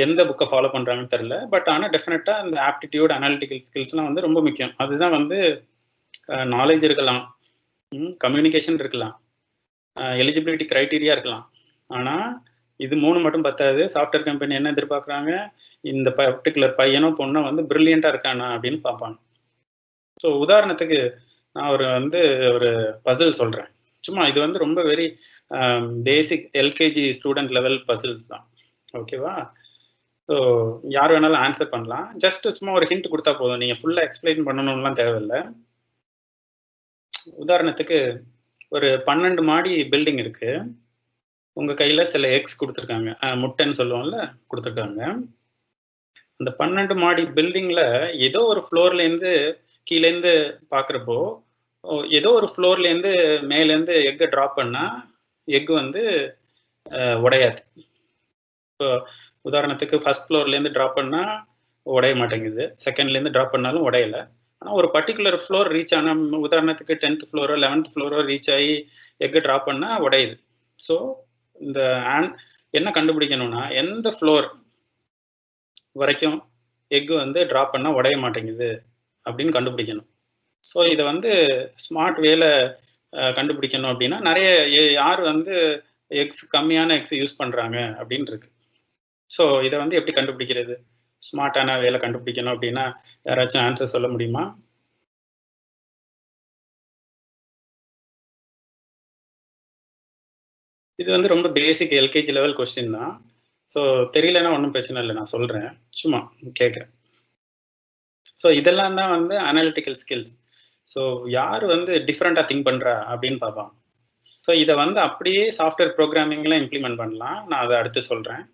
எந்த புக்கை ஃபாலோ பண்ணுறாங்கன்னு தெரில, பட் ஆனால் டெஃபினட்டாக இந்த ஆப்டிடியூட் அனாலிட்டிக்கல் ஸ்கில்ஸ்லாம் வந்து ரொம்ப முக்கியம். அதுதான் வந்து நாலேஜ் இருக்கலாம், கம்யூனிகேஷன் இருக்கலாம், எலிஜிபிலிட்டி க்ரைட்டீரியா இருக்கலாம், ஆனால் இது 3 மட்டும் பத்தாது. சாஃப்ட்வேர் கம்பெனி என்ன எதிர்பார்க்குறாங்க, இந்த பர்டிகுலர் பையனோ பொண்ணோ வந்து ப்ரில்லியண்ட்டாக இருக்கானா அப்படின்னு பார்ப்பாங்க. ஸோ உதாரணத்துக்கு நான் ஒரு பசில் சொல்கிறேன், சும்மா இது வந்து ரொம்ப very basic LKG student level puzzles தான், ஓகேவா? ஸோ யார் வேணாலும் ஆன்சர் பண்ணலாம், ஜஸ்ட் சும்மா ஒரு ஹிண்ட் கொடுத்தா போதும், நீங்கள் ஃபுல்லாக எக்ஸ்பிளைன் பண்ணணும்லாம் தேவையில்லை. உதாரணத்துக்கு ஒரு 12 மாடி பில்டிங் இருக்குது, உங்கள் கையில் சில எக்ஸ் கொடுத்துருக்காங்க, முட்டைன்னு சொல்லுவோம்ல, கொடுத்துருக்காங்க. அந்த 12 மாடி பில்டிங்கில் ஏதோ ஒரு ஃப்ளோர்லேருந்து கீழேருந்து பார்க்குறப்போ ஏதோ ஒரு ஃப்ளோர்லேருந்து மேலேருந்து எக்கை ட்ராப் பண்ணால் எக்கு வந்து உடையாது. இப்போ உதாரணத்துக்கு ஃபஸ்ட் ஃப்ளோர்லேருந்து ட்ராப் பண்ணால் உடைய மாட்டேங்குது, செகண்ட்லேருந்து ட்ராப் பண்ணாலும் உடையலை. ஆனால் ஒரு பர்டிகுலர் ஃப்ளோர் ரீச் ஆனால், உதாரணத்துக்கு 10th floor 11th floor reach ஆகி எக்கு ட்ராப் பண்ணால் உடையுது. ஸோ இந்த என்ன கண்டுபிடிக்கணும்னா, எந்த ஃப்ளோர் வரைக்கும் எக்கு வந்து ட்ராப் பண்ணால் உடைய மாட்டேங்குது அப்படின்னு கண்டுபிடிக்கணும். ஸோ இதை வந்து ஸ்மார்ட் வேல கண்டுபிடிக்கணும் அப்படின்னா நிறைய யார் வந்து எக்ஸ் கம்மியான எக்ஸ் யூஸ் பண்ணுறாங்க அப்படின்னு இருக்கு. ஸோ இதை வந்து எப்படி கண்டுபிடிக்கிறது, ஸ்மார்ட்டான வேலை கண்டுபிடிக்கணும் அப்படின்னா யாராச்சும் ஆன்சர் சொல்ல முடியுமா? இது வந்து ரொம்ப பேசிக் LKG லெவல் கொஸ்டின் தான். ஸோ தெரியலன்னா ஒன்றும் பிரச்சனை இல்லை, நான் சொல்கிறேன், சும்மா கேட்குறேன். ஸோ இதெல்லாம் தான் வந்து அனாலிட்டிக்கல் ஸ்கில்ஸ். ஸோ யார் வந்து டிஃப்ரெண்ட்டாக திங்க் பண்ணுறா அப்படின்னு பார்ப்பாங்க. ஸோ இதை வந்து அப்படியே சாஃப்ட்வேர் ப்ரோக்ராமிங்லாம் இம்ப்ளிமெண்ட் பண்ணலாம், நான் அதை அடுத்து சொல்கிறேன்.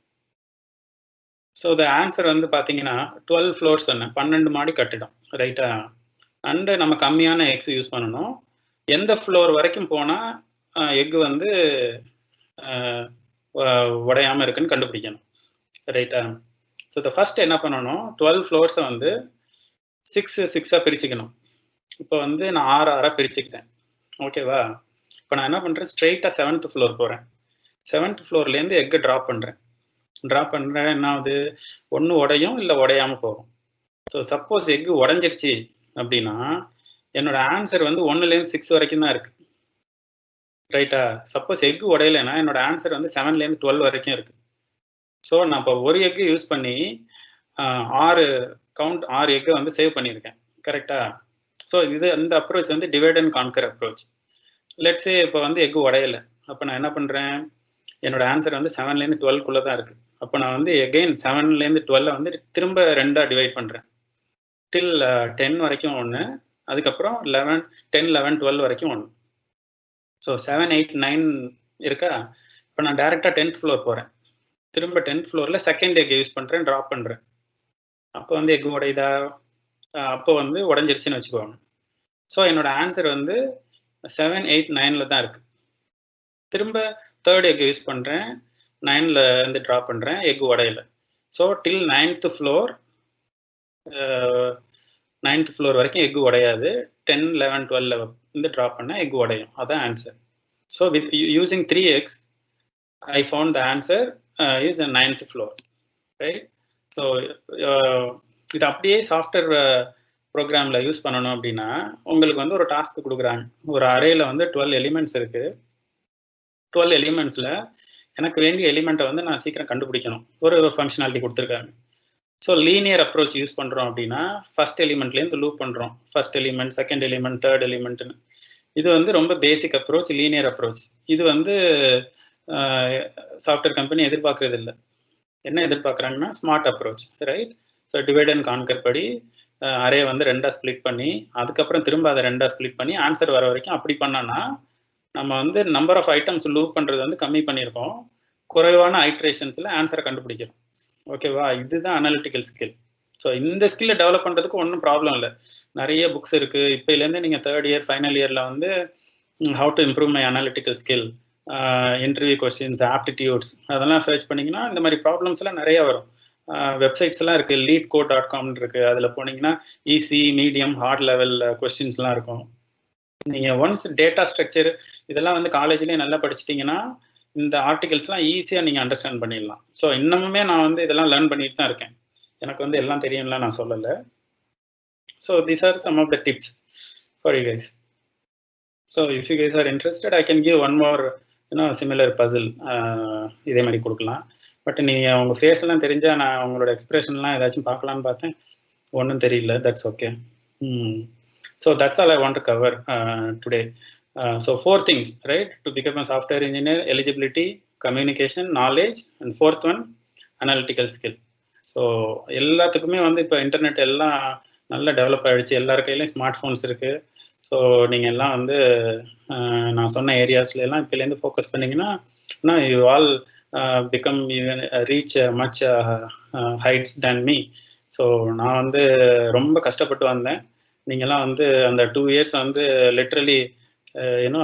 ஸோ த ஆன்சர் வந்து பார்த்தீங்கன்னா 12 floors, 12 மாடி கட்டிடம், ரைட்டா? அண்டு நம்ம கம்மியான எக்ஸ் யூஸ் பண்ணணும். எந்த ஃப்ளோர் வரைக்கும் போனால் எக்கு வந்து உடையாமல் இருக்குன்னு கண்டுபிடிக்கணும், ரைட்டா? ஸோ த ஃபர்ஸ்ட் என்ன பண்ணணும், 12 floors வந்து 6 பிரிச்சுக்கணும். இப்போ வந்து நான் 6 பிரிச்சுக்கிட்டேன், ஓகேவா? இப்போ நான் என்ன பண்ணுறேன், ஸ்ட்ரெயிட்டாக 7th floor போகிறேன். 7th floorலேருந்து எக்கை ட்ராப் பண்ணுறேன். என்ன ஆகுது, ஒன்று உடையும் இல்லை உடையாமல் போகும். ஸோ சப்போஸ் எக்கு உடஞ்சிருச்சு அப்படின்னா என்னோட ஆன்சர் வந்து 1லேருந்து 6 வரைக்கும் தான் இருக்குது, ரைட்டா? சப்போஸ் எக்கு உடையலைன்னா என்னோட ஆன்சர் வந்து 7லேருந்து 12 வரைக்கும் இருக்குது. ஸோ நான் இப்போ ஒரு எக்கு யூஸ் பண்ணி 6 எக்கை வந்து சேவ் பண்ணியிருக்கேன், கரெக்டா? ஸோ இந்த அப்ரோச் வந்து divide and conquer approach. Let's say இப்போ வந்து எக்கு உடையலை, அப்போ நான் என்ன பண்ணுறேன், என்னோட ஆன்சர் வந்து 7லேருந்து 12க்குள்ளே தான் இருக்குது. அப்போ நான் வந்து எகெயின் 7லேருந்து 12 வந்து திரும்ப 2ஆக டிவைட் பண்ணுறேன். டில் 10 வரைக்கும் 1, அதுக்கப்புறம் 11, 10, 11, 12 வரைக்கும் 1. ஸோ 7, 8, 9 இருக்கா. இப்போ நான் டேரெக்டாக 10th ஃப்ளோர் போகிறேன். திரும்ப 10th ஃப்ளோரில் செகண்ட் எக் யூஸ் பண்ணுறேன், ட்ராப் பண்ணுறேன். அப்போ வந்து எக் உடையுதா? அப்போ வந்து உடஞ்சிருச்சுன்னு வச்சுக்கோங்க. ஸோ என்னோட ஆன்சர் வந்து 7, 8, 9ல் தான் இருக்குது. திரும்ப தேர்ட் எக் யூஸ் பண்ணுறேன், 9ல் வந்து ட்ராப் பண்ணுறேன், எக் உடையல. So till 9th floor 9th floor வரைக்கும் எக் உடையாது. 10, 11, 12 வந்து ட்ராப் பண்ணால் எக் உடையும். அதான் answer. So with using 3 eggs I found the answer is the 9th floor, right? So இது அப்படியே சாஃப்ட்வேர் ப்ரோக்ராமில் யூஸ் பண்ணணும் அப்படின்னா உங்களுக்கு வந்து ஒரு டாஸ்க் கொடுக்குறாங்க. ஒரு அரேயில் வந்து 12 எலிமெண்ட்ஸ் இருக்குது. 12 எலிமெண்ட்ஸில் எனக்கு வேண்டிய எலிமெண்ட்டை வந்து நான் சீக்கிரம் கண்டுபிடிக்கணும். ஒரு ஃபங்க்ஷனாலிட்டி கொடுத்துருக்காங்க. ஸோ லீனியர் அப்ரோச் யூஸ் பண்ணுறோம் அப்படின்னா ஃபர்ஸ்ட் எலிமெண்ட்லேருந்து லூப் பண்ணுறோம். First element, second element, third எலிமெண்ட்னு. இது வந்து ரொம்ப பேசிக் அப்ரோச், லீனியர் அப்ரோச். இது வந்து சாஃப்ட்வேர் கம்பெனி எதிர்பார்க்கறது இல்லை. என்ன எதிர்பார்க்குறாங்கன்னா smart approach, right? So divide and conquer படி அரே வந்து 2ஆக ஸ்ப்ளிட் பண்ணி அதுக்கப்புறம் திரும்ப அதை 2ஆக ஸ்ப்ளிட் பண்ணி ஆன்சர் வர வரைக்கும் அப்படி பண்ணோன்னா நம்ம வந்து நம்பர் ஆஃப் ஐட்டம்ஸ் லூப் பண்ணுறது வந்து கம்மி பண்ணியிருக்கோம். குறைவான ஐட்ரேஷன்ஸில் ஆன்சரை கண்டுபிடிக்கிறோம். ஓகேவா? இதுதான் அனாலிட்டிக்கல் ஸ்கில். ஸோ இந்த ஸ்கில்லை டெவலப் பண்ணுறதுக்கு ஒன்றும் ப்ராப்ளம் இல்லை. நிறைய புக்ஸ் இருக்குது. இப்போலேருந்து நீங்கள் தேர்ட் இயர் ஃபைனல் இயரில் வந்து how to improve my analytical skill, interview questions, aptitudes அதெல்லாம் சர்ச் பண்ணிங்கன்னா இந்த மாதிரி ப்ராப்ளம்ஸ்லாம் நிறைய வரும். வெப்சைட்ஸ்லாம் இருக்குது. leadcode.com இருக்குது. அதில் போனீங்கன்னா ஈஸி, மீடியம், ஹார்ட் லெவல் கொஸ்டின்ஸ்லாம் இருக்கும். நீங்கள் ஒன்ஸ் டேட்டா ஸ்ட்ரக்சர் இதெல்லாம் வந்து காலேஜ்லேயே நல்லா படிச்சிட்டிங்கன்னா இந்த ஆர்டிகல்ஸ்லாம் ஈஸியாக நீங்கள் அண்டர்ஸ்டாண்ட் பண்ணிடலாம். ஸோ இன்னமுமே நான் வந்து இதெல்லாம் லேர்ன் பண்ணிட்டு தான் இருக்கேன். எனக்கு வந்து எல்லாம் தெரியும்லாம் நான் சொல்லலை. So these are some of the tips for you guys. So if you guys are interested I can give one more similar puzzle. இதே மாதிரி கொடுக்கலாம். பட் நீங்கள் உங்கள் ஃபேஸ்லாம் தெரிஞ்சால் நான் உங்களோட எக்ஸ்பிரஷன்லாம் ஏதாச்சும் பார்க்கலான்னு பார்த்தேன். ஒன்றும் தெரியல. That's okay. So that's all I want to cover today. So 4 things, right? To become a software engineer: eligibility, communication, knowledge, and 4th one, analytical skill. So எல்லாத்துக்குமே வந்து இப்போ இன்டர்நெட் எல்லாம் நல்லா டெவலப் ஆகிடுச்சு. எல்லார் கையிலையும் ஸ்மார்ட் ஃபோன்ஸ் இருக்குது. So நீங்கள் எல்லாம் வந்து நான் சொன்ன ஏரியாஸ்ல எல்லாம் இப்போலேருந்து ஃபோக்கஸ் பண்ணிங்கன்னா you all become reach much heights than me. So நான் வந்து ரொம்ப கஷ்டப்பட்டு வந்தேன். நீங்கள்லாம் வந்து அந்த 2 years வந்து literally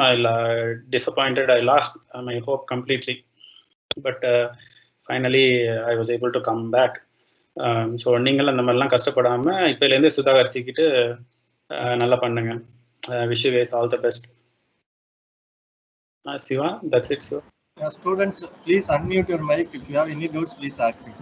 I disappointed. I lost my hope completely. But finally I was able to come back. So நீங்களும் அந்த மாதிரிலாம் கஷ்டப்படாமல் இப்போலேருந்து சுதாகரிச்சிக்கிட்டு நல்லா பண்ணுங்க. Wish you guys all the best. Shiva, that's it. Shiva. Students, please unmute your mic. If you have any doubts, please ask me.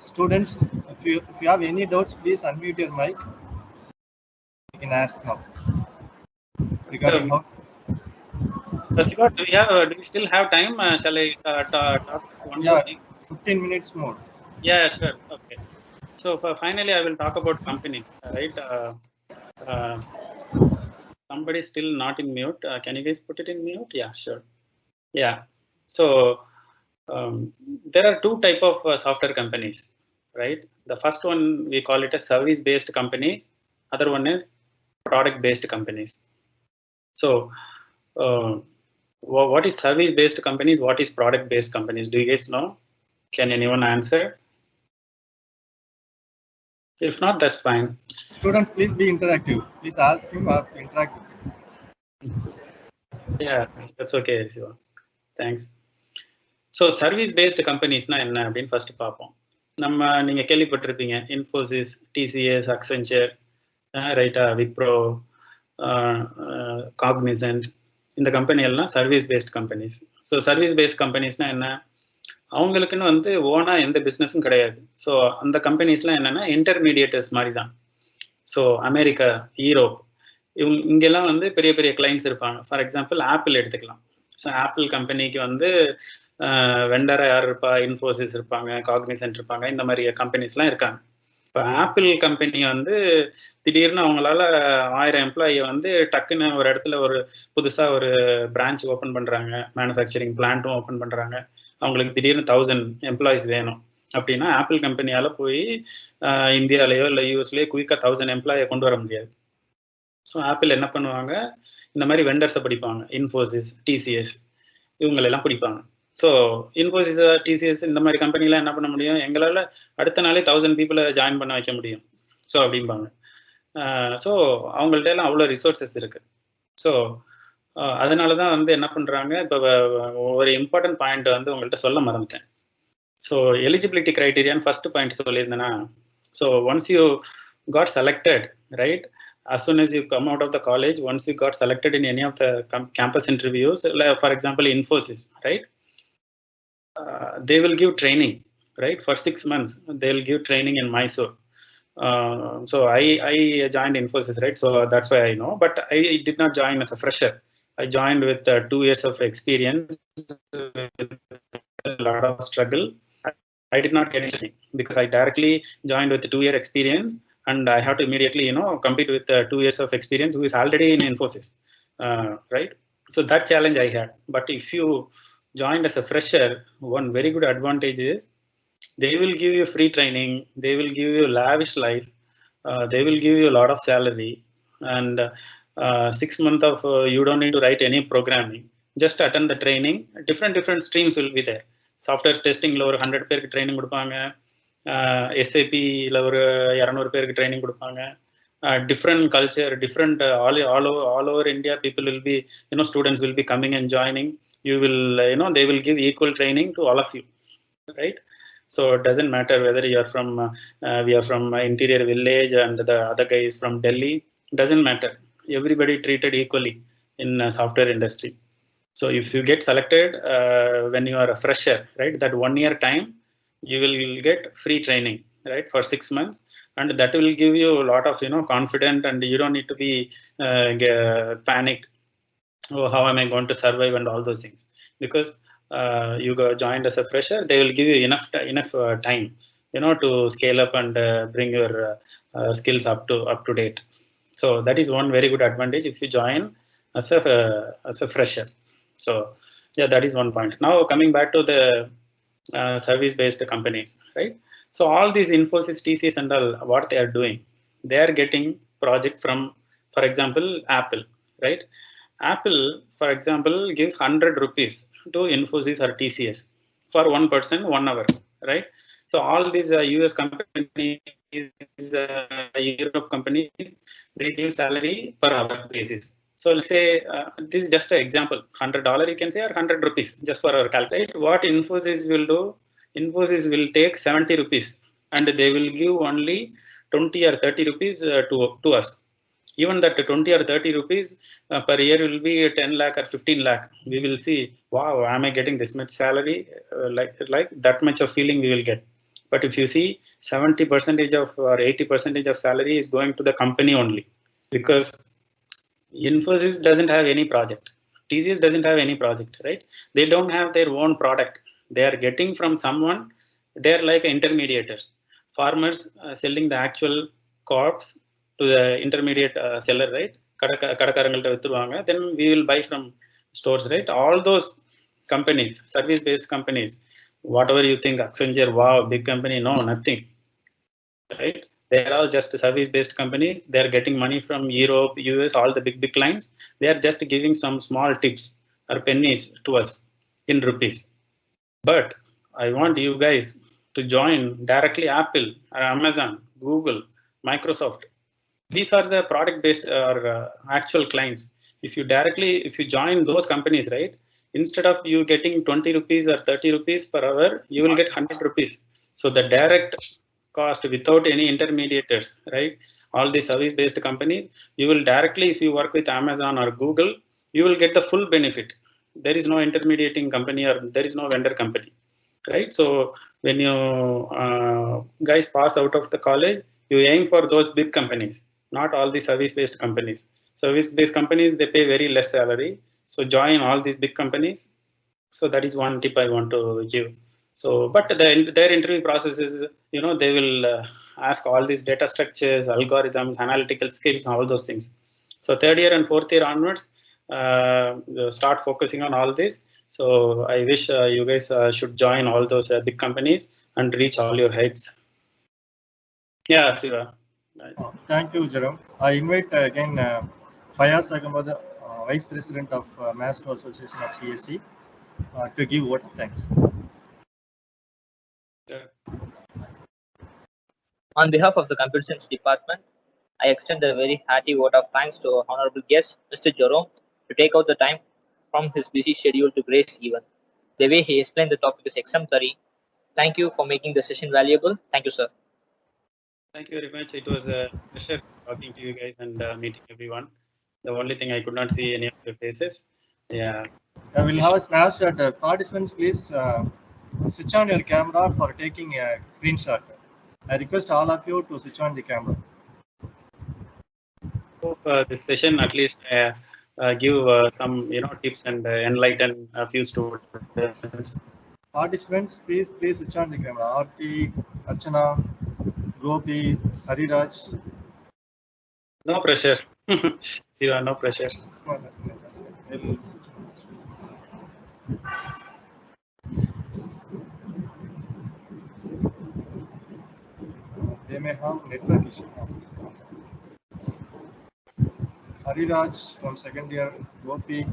Students, if you have any doubts, please unmute your mic. You can ask now. Regarding how. Siva, do you still have time? Shall I talk one more thing? 15 minutes more. Yeah, sure. Okay. So finally, I will talk about companies. Right? Somebody still not in mute. Can you guys put it in mute? Yeah, sure. Yeah. So there are 2 types of software companies, right? The first one we call it as service-based companies. Other one is product-based companies. So what is service-based companies? What is product-based companies? Do you guys know? Can anyone answer? If not, that's fine. Students, please be interactive. Please ask him or interact with him. Yeah, that's okay, Siva. Thanks. So service based கம்பெனிஸ்னால் என்ன அப்படின்னு first பார்ப்போம். நீங்கள் கேள்விப்பட்டிருப்பீங்க Infosys, TCS, Accenture, ரைட்டா, Wipro, Cognizant. இந்த company எல்லாம் service based companies. So service based கம்பெனிஸ்னால் என்ன? அவங்களுக்குன்னு வந்து ஓனாக எந்த பிஸ்னஸும் கிடையாது. ஸோ அந்த கம்பெனிஸ்லாம் என்னென்னா இன்டர்மீடியேட்டர்ஸ் மாதிரி தான். ஸோ அமெரிக்கா, யூரோப் இங்கெல்லாம் வந்து பெரிய பெரிய கிளைண்ட்ஸ் இருப்பாங்க. ஃபார் எக்ஸாம்பிள் ஆப்பிள் எடுத்துக்கலாம். ஸோ ஆப்பிள் கம்பெனிக்கு வந்து வெண்டராக யார் இருப்பா? இன்ஃபோசிஸ் இருப்பாங்க, காக்னிசன்ட் இருப்பாங்க, இந்த மாதிரி கம்பெனிஸ்லாம் இருக்காங்க. இப்போ ஆப்பிள் கம்பெனி வந்து திடீர்னு அவங்களால 1000 எம்ப்ளாயி வந்து டக்குன்னு ஒரு இடத்துல ஒரு புதுசாக ஒரு பிரான்ச் ஓப்பன் பண்ணுறாங்க, மேனுஃபேக்சரிங் பிளான்ட்டும் ஓப்பன் பண்ணுறாங்க, அவங்களுக்கு திடீர்னு 1000 எம்ப்ளாயிஸ் வேணும் அப்படின்னா ஆப்பிள் கம்பெனியால் போய் இந்தியாவிலேயோ இல்லை யூஎஸ்லேயோ குயிக்காக 1000 எம்ப்ளாயை கொண்டு வர முடியாது. ஸோ ஆப்பிள் என்ன பண்ணுவாங்க, இந்த மாதிரி வெண்டர்ஸை படிப்பாங்க, இன்ஃபோசிஸ், டிசிஎஸ் இவங்களெல்லாம் பிடிப்பாங்க. ஸோ இன்ஃபோசிஸ், டிசிஎஸ் இந்த மாதிரி கம்பெனிலாம் என்ன பண்ண முடியும், எங்களால் அடுத்த நாளே 1000 பீப்புளை ஜாயின் பண்ண வைக்க முடியும் ஸோ அப்படிம்பாங்க. ஸோ அவங்கள்ட்ட எல்லாம் அவ்வளோ ரிசோர்ஸஸ் இருக்கு. ஸோ அதனால தான் வந்து என்ன பண்ணுறாங்க, இப்போ ஒரு இம்பார்ட்டன்ட் பாயிண்ட் வந்து உங்கள்கிட்ட சொல்ல மறந்துட்டேன். ஸோ எலிஜிபிலிட்டி க்ரைட்டீரியான்னு ஃபர்ஸ்ட் பாயிண்ட் சொல்லியிருந்தேன்னா, so once you got selected, right, as soon as you come out of the college, once you got selected in any of the campus interviews, like for example Infosys, right, they will give training, right, for 6 months. They will give training in Mysore. So I joined Infosys, right, so that's why I know, but I did not join as a fresher. I joined with 2 years of experience, with a lot of struggle. I did not get anything because I directly joined with a 2-year experience, and I have to immediately, compete with 2 years of experience who is already in Infosys, right? So that challenge I had. But if you joined as a fresher, one very good advantage is they will give you free training, they will give you lavish life, they will give you a lot of salary, and 6 months of you don't need to write any programming, just attend the training. Different streams will be there. Software testing ஒரு 100 பேருக்கு training கொடுப்பாங்க, SAPல ஒரு 200 பேருக்கு training கொடுப்பாங்க. Different culture, different all over India, people will be, students will be coming and joining. You will, they will give equal training to all of you, right? So it doesn't matter whether you are from we are from interior village and the other guy is from Delhi. Doesn't matter. Everybody treated equally in software industry. So if you get selected when you are a fresher, right, that 1 year time you will get free training, right, for 6 months, and that will give you a lot of confident, and you don't need to be panicked. Oh, how am I going to survive and all those things, because you joined as a fresher. They will give you enough time, to scale up and bring your skills up to date. So that is one very good advantage if you join as a fresher. So yeah, that is one point. Now coming back to the service-based companies, right? So all these Infosys, TCS and all, what they are doing, they are getting project from, for example, Apple, right? Apple, for example, gives 100 rupees to Infosys or TCS for one person, 1 hour, right? So all these US companies, Europe companies, they give salary per hour basis. So let's say this is just an example, $100 you can say, or 100 rupees, just for our calculate. What Infosys will do, Infosys will take 70 rupees and they will give only 20 or 30 rupees to us. Even that 20 or 30 rupees per year will be 10 lakh or 15 lakh. We will see, wow, am I getting this much salary? Like that much of feeling we will get. But if you see, 70% of or 80% of salary is going to the company only, because Infosys doesn't have any project. TCS doesn't have any project, right? They don't have their own product. They are getting from someone. They're like intermediators. Farmers selling the actual crops to the intermediate seller, right? கடக்காரங்கள்ட்ட வித்துருவாங்க. Then we will buy from stores, right? All those companies, service-based companies, whatever you think, Accenture, wow, big company, no, nothing, right? They are all just service-based companies. They are getting money from Europe, US, all the big clients. They are just giving some small tips or pennies to us in rupees. But I want you guys to join directly Apple or Amazon, Google, Microsoft. These are the product-based or actual clients. If you join those companies, right, instead of you getting 20 rupees or 30 rupees per hour, you will get 100 rupees. So the direct cost without any intermediators, right? All these service-based companies, you will directly, if you work with Amazon or Google, you will get the full benefit. There is no intermediating company or there is no vendor company, right? So when you guys pass out of the college, you aim for those big companies, not all the service-based companies. Service-based companies, they pay very less salary. So join all these big companies. So that is one tip I want to give. So, but their interview process is, they will ask all these data structures, algorithms, analytical skills, all those things. So third year and fourth year onwards, start focusing on all this. So I wish you guys should join all those big companies and reach all your heights. Yeah, Siva. Thank you, Jerome. I invite again Fayaz Agambad, Vice President of Master Association of CSC, to give vote of thanks. On behalf of the Computer Science Department, I extend a very hearty vote of thanks to our honorable guest, Mr. Jerome, to take out the time from his busy schedule to grace the event. The way he explained the topic is exemplary. Thank you for making the session valuable. Thank you, sir. Thank you very much. It was a pleasure talking to you guys and meeting everyone. The only thing I could not see any of your faces. Yeah. I will have a snapshot. Participants, please switch on your camera for taking a screenshot. I request all of you to switch on the camera. Hope this session at least give some tips and enlighten a few students. Participants, please switch on the camera. Aarti, Archana, Gopi, Hariraj. No pressure. Siva, no pressure. They may have network issue. Hariraj from second year, Gopi.